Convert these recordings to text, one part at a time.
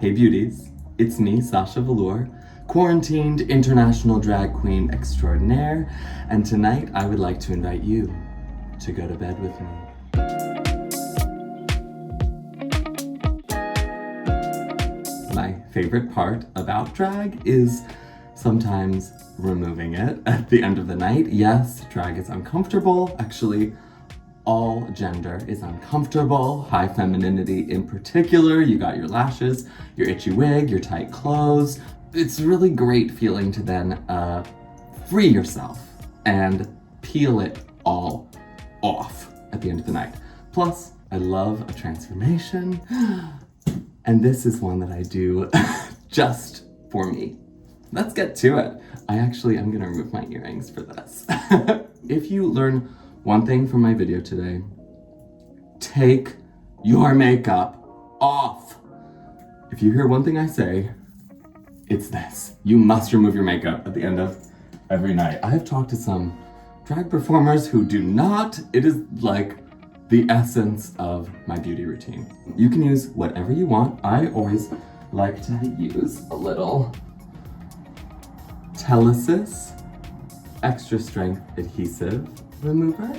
Hey beauties, it's me, Sasha Velour, quarantined international drag queen extraordinaire, and tonight I would like to invite you to go to bed with me. My favorite part about drag is sometimes removing it at the end of the night. Yes, drag is uncomfortable. Actually, all gender is uncomfortable. High femininity in particular. You got your lashes, your itchy wig, your tight clothes. It's really great feeling to then free yourself and peel it all off at the end of the night. Plus, I love a transformation. And this is one that I do just for me. Let's get to it. I'm gonna remove my earrings for this. If you learn one thing from my video today, take your makeup off. If you hear one thing I say, it's this. You must remove your makeup at the end of every night. I have talked to some drag performers who do not. It is like the essence of my beauty routine. You can use whatever you want. I always like to use a little Telesis extra strength adhesive remover.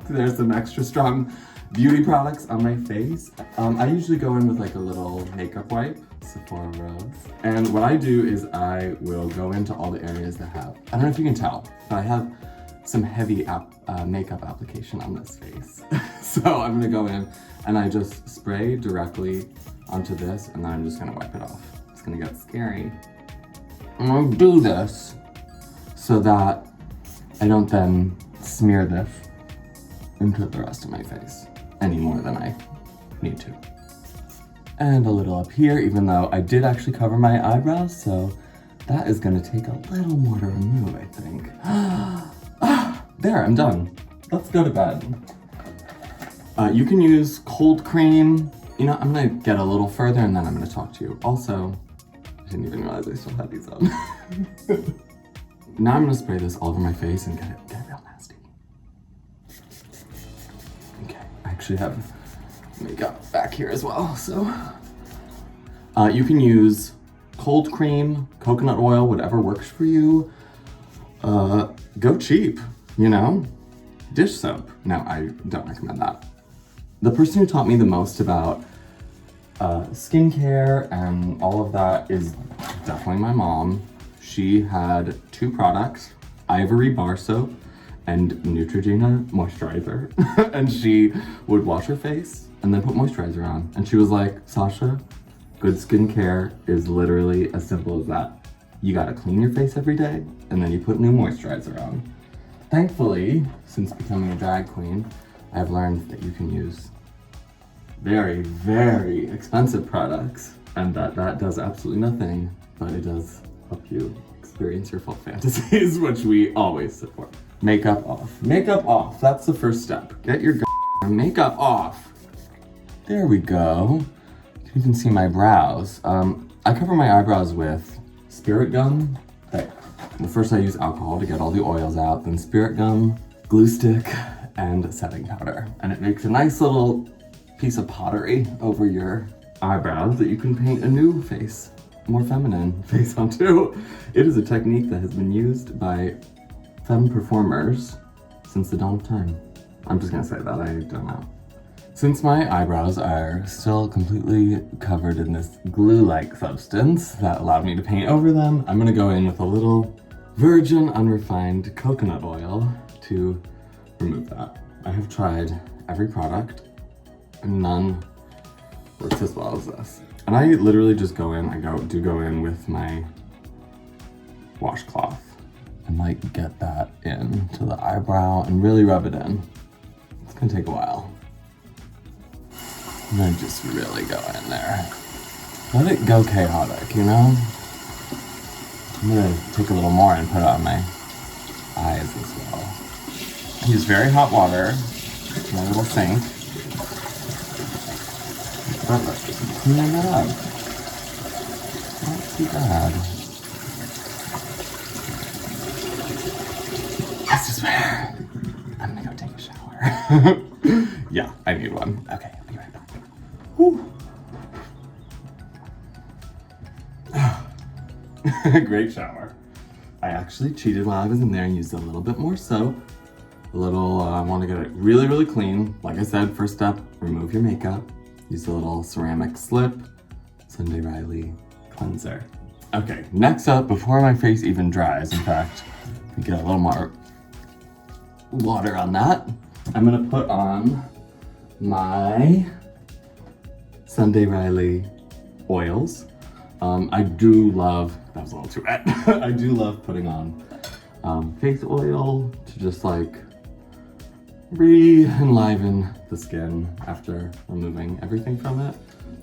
There's some extra strong beauty products on my face. I usually go in with like a little makeup wipe, Sephora Rose. And what I do is I will go into all the areas that have, I don't know if you can tell, but I have some heavy makeup application on this face. So I'm gonna go in and I just spray directly onto this and then I'm just gonna wipe it off. It's gonna get scary. I'm gonna do this so that I don't then smear this into the rest of my face any more than I need to. And a little up here, even though I did actually cover my eyebrows, so that is gonna take a little more to remove, I think. There, I'm done. Let's go to bed. You can use cold cream. You know, I'm gonna get a little further and then I'm gonna talk to you. Also, I didn't even realize I still had these on. Now I'm gonna spray this all over my face and get it real nasty. Okay, I actually have makeup back here as well, so. You can use cold cream, coconut oil, whatever works for you. Go cheap, you know? Dish soap. No, I don't recommend that. The person who taught me the most about skincare and all of that is definitely my mom. She had two products, Ivory bar soap and Neutrogena moisturizer. And she would wash her face and then put moisturizer on. And she was like, Sasha, good skincare is literally as simple as that. You gotta clean your face every day and then you put new moisturizer on. Thankfully, since becoming a drag queen, I've learned that you can use very, very expensive products and that does absolutely nothing, but it does help you experience your full fantasies, which we always support. Makeup off. Makeup off, that's the first step. Get your makeup off. There we go. You can see my brows. I cover my eyebrows with spirit gum. Okay. Well, first I use alcohol to get all the oils out, then spirit gum, glue stick, and setting powder. And it makes a nice little piece of pottery over your eyebrows that you can paint a new face, more feminine face onto. It is a technique that has been used by femme performers since the dawn of time. I'm just gonna say that, I don't know. Since my eyebrows are still completely covered in this glue-like substance that allowed me to paint over them, I'm gonna go in with a little virgin unrefined coconut oil to remove that. I have tried every product and none works as well as this. And I literally just go in, I do go in with my washcloth and like get that in to the eyebrow and really rub it in. It's gonna take a while. And then just really go in there. Let it go chaotic, you know? I'm gonna take a little more and put it on my eyes as well. Use very hot water, my little sink. But let's just clean that up. Not too bad. This is where I'm gonna go take a shower. Yeah, I need one. Okay, I'll be right back. Whew. Great shower. I actually cheated while I was in there and used a little bit more soap. I want to get it really, really clean. Like I said, first step, remove your makeup. Use a little ceramic slip, Sunday Riley cleanser. Okay, next up, before my face even dries, in fact, let me get a little more water on that. I'm gonna put on my Sunday Riley oils. I do love, that was a little too wet. I do love putting on face oil to just like re-enliven the skin after removing everything from it.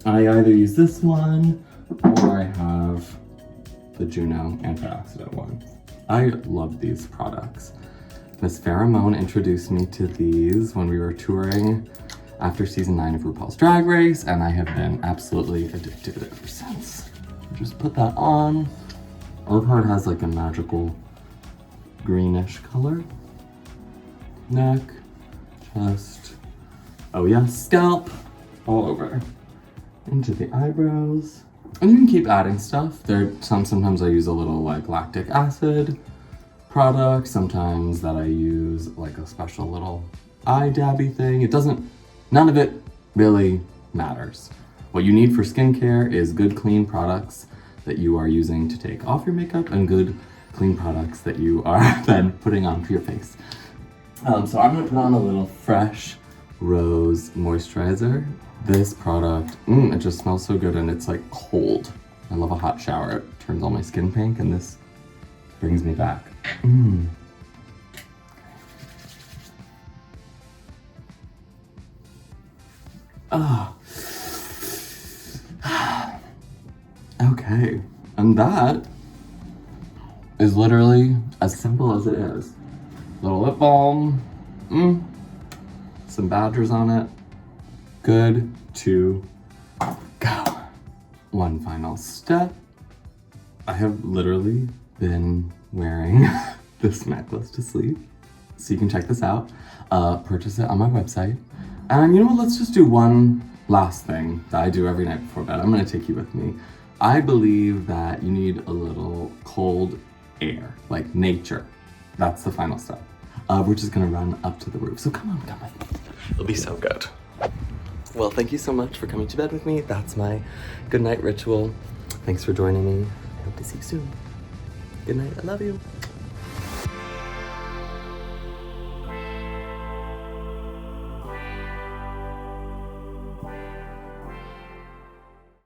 I either use this one or I have the Juno antioxidant one. I love these products. Miss Pheromone introduced me to these when we were touring after season 9 of RuPaul's Drag Race, and I have been absolutely addicted ever since. Just put that on. I love how it has like a magical greenish color. Neck, chest, oh yeah, scalp, all over. Into the eyebrows. And you can keep adding stuff. Sometimes I use a little like lactic acid product. Sometimes that I use like a special little eye dabby thing. None of it really matters. What you need for skincare is good, clean products that you are using to take off your makeup and good, clean products that you are then putting on for your face. So I'm gonna put on a little Fresh Rose moisturizer. This product, it just smells so good and it's like cold. I love a hot shower. It turns all my skin pink and this brings me back. Okay, and that is literally as simple as it is. Little lip balm, some badgers on it. Good to go. One final step. I have literally been wearing this necklace to sleep. So you can check this out. Purchase it on my website. And you know what, let's just do one last thing that I do every night before bed. I'm gonna take you with me. I believe that you need a little cold air, like nature. That's the final step. We're just gonna run up to the roof. So come on, come with me. It'll be so good. Well, thank you so much for coming to bed with me. That's my good night ritual. Thanks for joining me. I hope to see you soon. Good night, I love you.